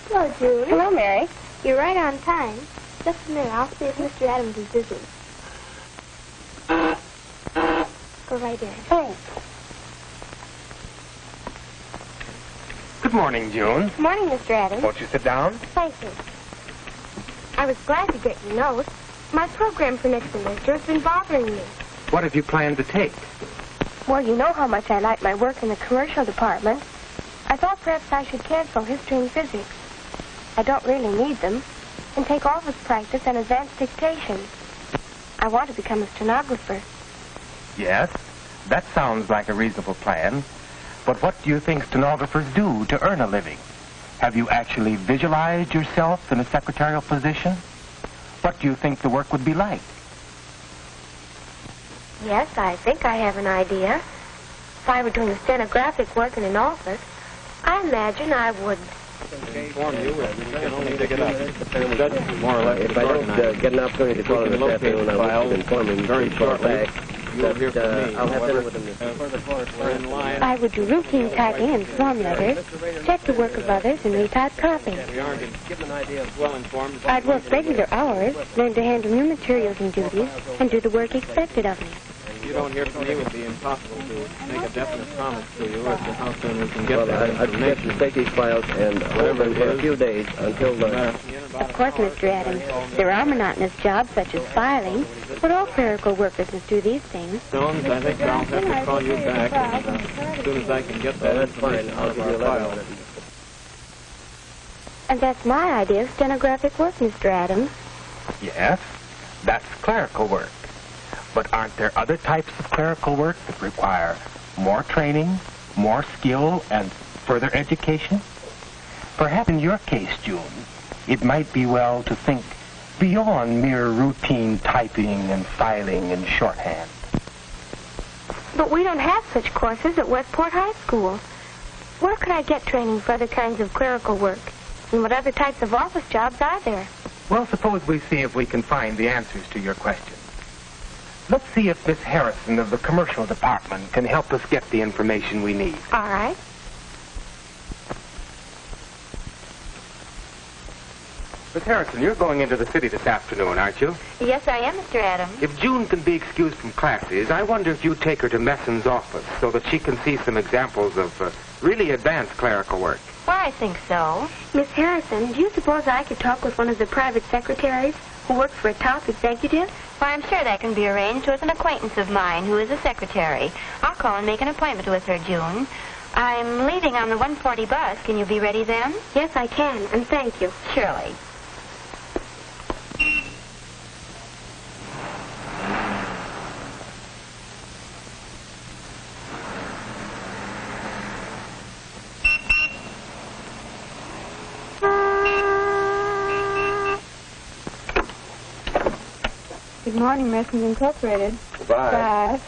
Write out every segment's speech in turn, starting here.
Hello, Julie. Hello, Mary. You're right on time. Just a minute. I'll see if Mr. Adams is busy. Go right in. Thanks. Good morning, June. Good morning, Mr. Adams. Won't you sit down? Thank you. I was glad to get your note. My program for next semester has been bothering me. What have you planned to take? Well, you know how much I like my work in the commercial department. I thought perhaps I should cancel history and physics. I don't really need them. And take office practice and advanced dictation. I want to become a stenographer. Yes, that sounds like a reasonable plan. But what do you think stenographers do to earn a living? Have you actually visualized yourself in a secretarial position? What do you think the work would be like? Yes, I think I have an idea. If I were doing stenographic work in an office, I imagine I would... Inform you, we can only pick it up. Judge, more or less, if I don't get an opportunity to call him this afternoon, I want to inform him very shortly. Back. You'll hear from me. I'll have dinner with him. We're in line. I would do routine typing and form letters, check the work of others, and retype copy. We aren't given an idea of well-informed. I'd work regular hours, learn to handle new materials and duties, and do the work expected of me. If you don't hear from me, it would be impossible to make a definite promise to you as to how soon we can get that I'd suggest you take these files and hold them for a few days until the... Of course, Mr. Adams, there are monotonous jobs such as filing, but all clerical workers must do these things. Stones, I think I'll have to call you back as soon as I can get that information out of our file. And that's my idea of stenographic work, Mr. Adams. Yes, that's clerical work. But aren't there other types of clerical work that require more training, more skill, and further education? Perhaps in your case, June, it might be well to think beyond mere routine typing and filing and shorthand. But we don't have such courses at Westport High School. Where could I get training for other kinds of clerical work? And what other types of office jobs are there? Well, suppose we see if we can find the answers to your question. Let's see if Miss Harrison of the commercial department can help us get the information we need. All right. Miss Harrison, you're going into the city this afternoon, aren't you? Yes, I am, Mr. Adams. If June can be excused from classes, I wonder if you'd take her to Messon's office so that she can see some examples of really advanced clerical work. Why, I think so. Miss Harrison, do you suppose I could talk with one of the private secretaries who works for a top executive? Why, I'm sure that can be arranged with an acquaintance of mine who is a secretary. I'll call and make an appointment with her, June. I'm leaving on the 1:40 bus. Can you be ready then? Yes, I can, and thank you. Surely. Good morning, Messens Incorporated. Bye.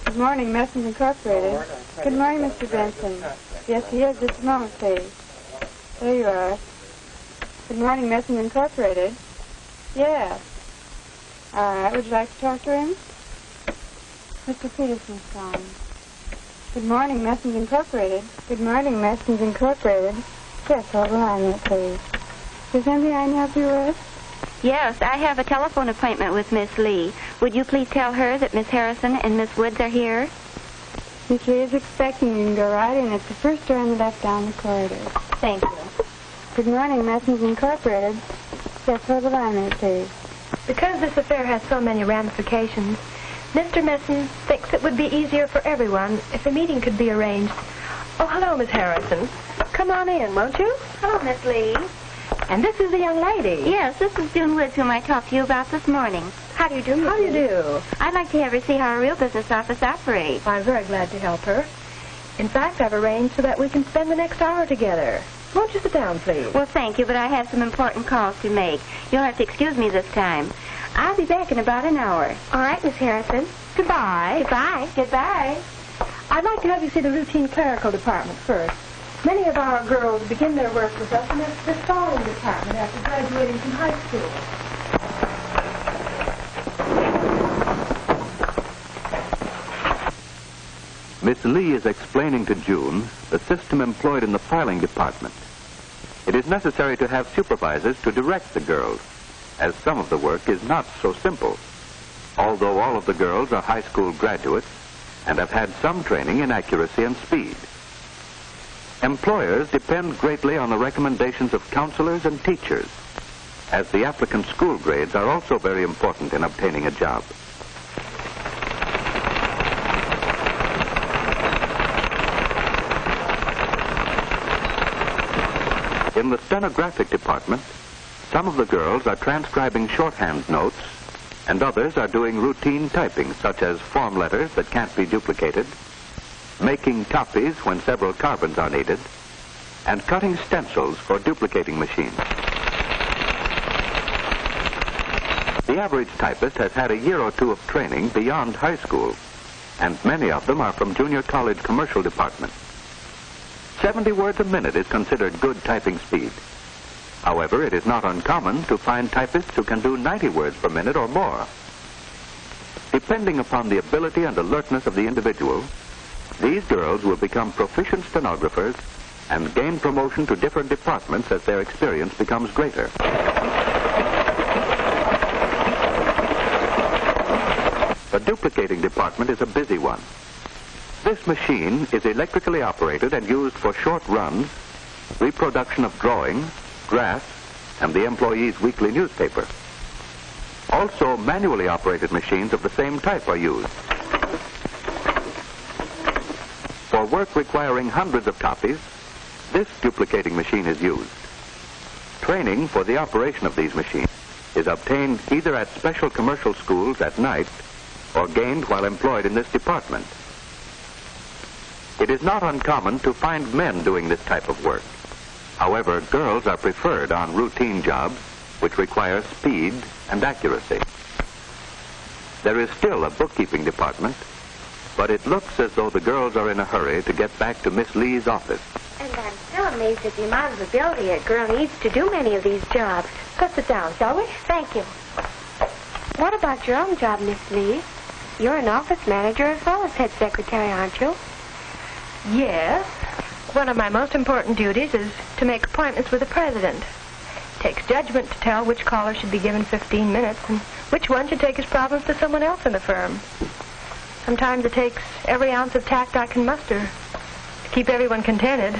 Good morning, Messens Incorporated. Good morning, Mr. Benson. Yes, he is. Just a moment, please. There you are. Good morning, Messens Incorporated. Yes. All right. Would you like to talk to him? Mr. Peterson's phone. Good morning, Messens Incorporated. Good morning, Messens Incorporated. Yes, hold the line there, please. Is there anything I can help you with? Yes, I have a telephone appointment with Miss Lee. Would you please tell her that Miss Harrison and Miss Woods are here? Miss Lee is expecting you. You can go right in. It's the first door on the left down the corridor. Thank you. Good morning, Messens Incorporated. Yes, hold the line there, please. Because this affair has so many ramifications, Mr. Messens thinks it would be easier for everyone if a meeting could be arranged. Oh, hello, Miss Harrison. Come on in, won't you? Hello, Miss Lee. And this is the young lady. Yes, this is June Woods, whom I talked to you about this morning. How do you do, Miss How do you Lee? do? I'd like to have her see how a real business office operates. I'm very glad to help her. In fact, I've arranged so that we can spend the next hour together. Won't you sit down, please? Well, thank you, but I have some important calls to make. You'll have to excuse me this time. I'll be back in about an hour. All right, Miss Harrison. Goodbye. Goodbye. Goodbye. I'd like to have you see the routine clerical department first. Many of our girls begin their work with us in the stalling department after graduating from high school. Miss Lee is explaining to June the system employed in the filing department. It is necessary to have supervisors to direct the girls, as some of the work is not so simple. Although all of the girls are high school graduates and have had some training in accuracy and speed. Employers depend greatly on the recommendations of counselors and teachers, as the applicant school grades are also very important in obtaining a job. In the stenographic department, some of the girls are transcribing shorthand notes, and others are doing routine typing, such as form letters that can't be duplicated, making copies when several carbons are needed, and cutting stencils for duplicating machines. The average typist has had a year or two of training beyond high school, and many of them are from junior college commercial departments. 70 words a minute is considered good typing speed. However, it is not uncommon to find typists who can do 90 words per minute or more. Depending upon the ability and alertness of the individual, these girls will become proficient stenographers and gain promotion to different departments as their experience becomes greater. The duplicating department is a busy one. This machine is electrically operated and used for short runs, reproduction of drawings, drafts, and the employee's weekly newspaper. Also, manually operated machines of the same type are used. For work requiring hundreds of copies, this duplicating machine is used. Training for the operation of these machines is obtained either at special commercial schools at night or gained while employed in this department. It is not uncommon to find men doing this type of work. However, girls are preferred on routine jobs which require speed and accuracy. There is still a bookkeeping department, but it looks as though the girls are in a hurry to get back to Miss Lee's office. And I'm still amazed at the amount of ability a girl needs to do many of these jobs. Let's sit down, shall we? Thank you. What about your own job, Miss Lee? You're an office manager as well as head secretary, aren't you? Yes. One of my most important duties is to make appointments with the president. It takes judgment to tell which caller should be given 15 minutes and which one should take his problems to someone else in the firm. Sometimes it takes every ounce of tact I can muster to keep everyone contented.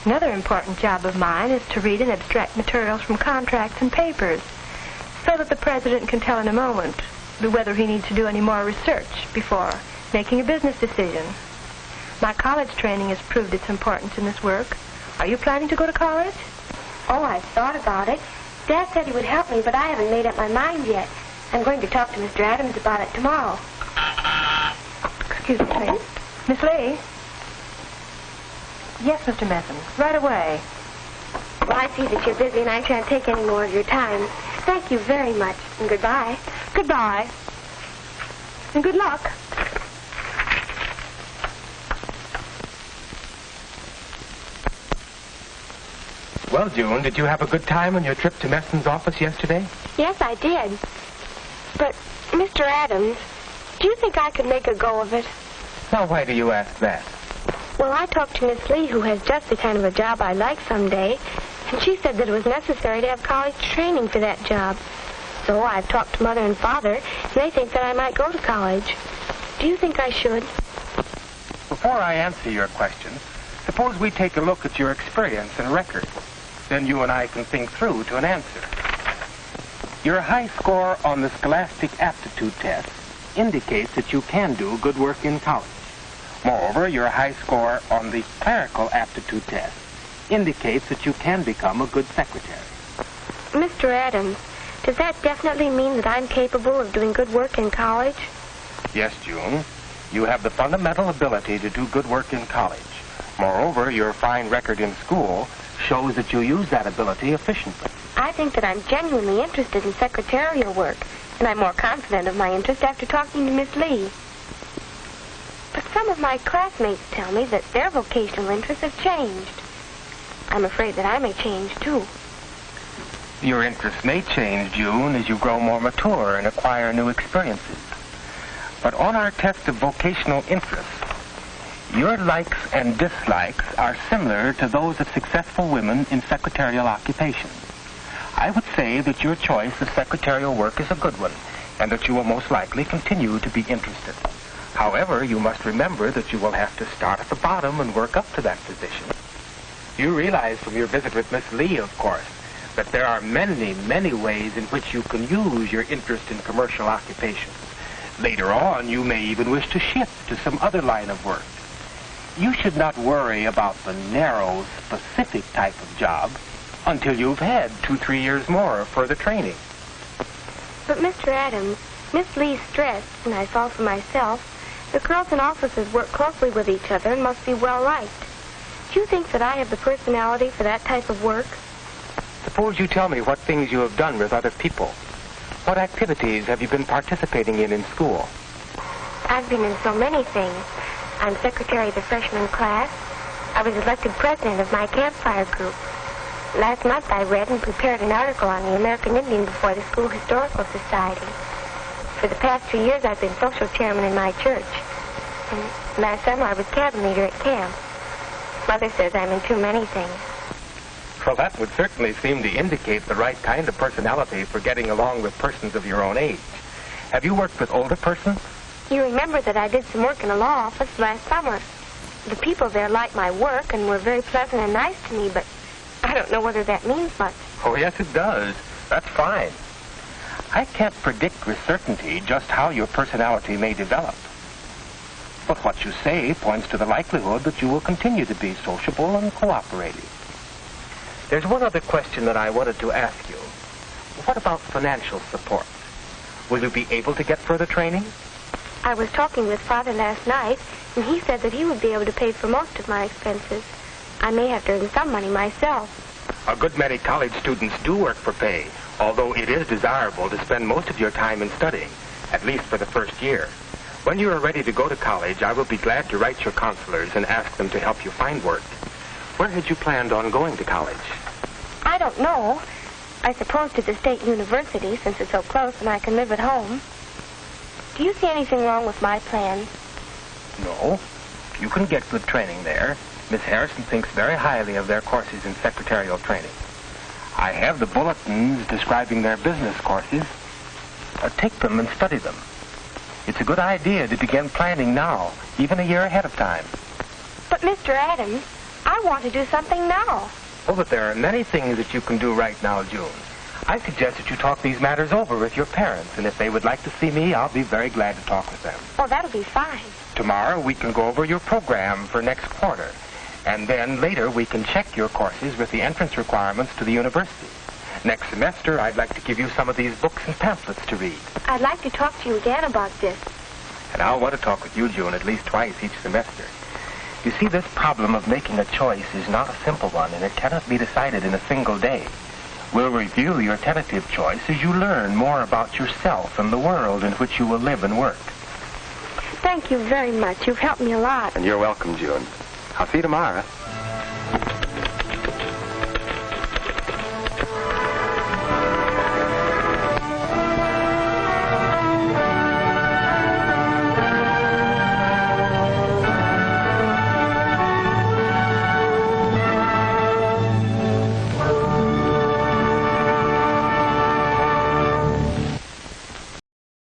Another important job of mine is to read and abstract materials from contracts and papers so that the president can tell in a moment whether he needs to do any more research before making a business decision. My college training has proved its importance in this work. Are you planning to go to college? Oh, I've thought about it. Dad said he would help me, but I haven't made up my mind yet. I'm going to talk to Mr. Adams about it tomorrow. Excuse me, please. Miss Lee? Yes, Mr. Messens. Right away. Well, I see that you're busy and I shan't take any more of your time. Thank you very much, and goodbye. Goodbye. And good luck. Well, June, did you have a good time on your trip to Messens' office yesterday? Yes, I did. But, Mr. Adams, do you think I could make a go of it? Now, why do you ask that? Well, I talked to Miss Lee, who has just the kind of a job I'd like someday, and she said that it was necessary to have college training for that job. So I've talked to Mother and Father, and they think that I might go to college. Do you think I should? Before I answer your question, suppose we take a look at your experience and record. then you and I can think through to an answer. Your high score on the Scholastic Aptitude Test indicates that you can do good work in college. Moreover, your high score on the Clerical Aptitude Test indicates that you can become a good secretary. Mr. Adams, does that definitely mean that I'm capable of doing good work in college? Yes, June. You have the fundamental ability to do good work in college. Moreover, your fine record in school shows that you use that ability efficiently. I think that I'm genuinely interested in secretarial work, and I'm more confident of my interest after talking to Miss Lee. But some of my classmates tell me that their vocational interests have changed. I'm afraid that I may change, too. Your interests may change, June, as you grow more mature and acquire new experiences. But on our test of vocational interest, your likes and dislikes are similar to those of successful women in secretarial occupations. I would say that your choice of secretarial work is a good one, and that you will most likely continue to be interested. However, you must remember that you will have to start at the bottom and work up to that position. You realize from your visit with Miss Lee, of course, that there are many, many ways in which you can use your interest in commercial occupations. Later on, you may even wish to shift to some other line of work. You should not worry about the narrow, specific type of job until you've had 2-3 years more of further training. But, Mr. Adams, Miss Lee stressed, and I saw for myself, that girls in offices work closely with each other and must be well-liked. Do you think that I have the personality for that type of work? Suppose you tell me what things you have done with other people. What activities have you been participating in school? I've been in so many things. I'm secretary of the freshman class. I was elected president of my campfire group. Last month I read and prepared an article on the American Indian before the School Historical Society. For the past 2 years I've been social chairman in my church. And last summer I was cabin leader at camp. Mother says I'm in too many things. Well, that would certainly seem to indicate the right kind of personality for getting along with persons of your own age. Have you worked with older persons? You remember that I did some work in a law office last summer. The people there liked my work and were very pleasant and nice to me, but I don't know whether that means much. Oh, yes, it does. That's fine. I can't predict with certainty just how your personality may develop. But what you say points to the likelihood that you will continue to be sociable and cooperating. There's one other question that I wanted to ask you. What about financial support? Will you be able to get further training? I was talking with Father last night, and he said that he would be able to pay for most of my expenses. I may have to earn some money myself. A good many college students do work for pay, although it is desirable to spend most of your time in studying, at least for the first year. When you are ready to go to college, I will be glad to write your counselors and ask them to help you find work. Where had you planned on going to college? I don't know. I suppose to the State University, since it's so close and I can live at home. Do you see anything wrong with my plan? No. You can get good training there. Miss Harrison thinks very highly of their courses in secretarial training. I have the bulletins describing their business courses. Take them and study them. It's a good idea to begin planning now, even a year ahead of time. But, Mr. Adams, I want to do something now. Oh, but there are many things that you can do right now, June. I suggest that you talk these matters over with your parents, and if they would like to see me, I'll be very glad to talk with them. Oh, that'll be fine. Tomorrow we can go over your program for next quarter, and then later we can check your courses with the entrance requirements to the university. Next semester, I'd like to give you some of these books and pamphlets to read. I'd like to talk to you again about this. And I'll want to talk with you, June, at least twice each semester. You see, this problem of making a choice is not a simple one, and it cannot be decided in a single day. We'll review your tentative choice as you learn more about yourself and the world in which you will live and work. Thank you very much. You've helped me a lot. And you're welcome, June. I'll see you tomorrow.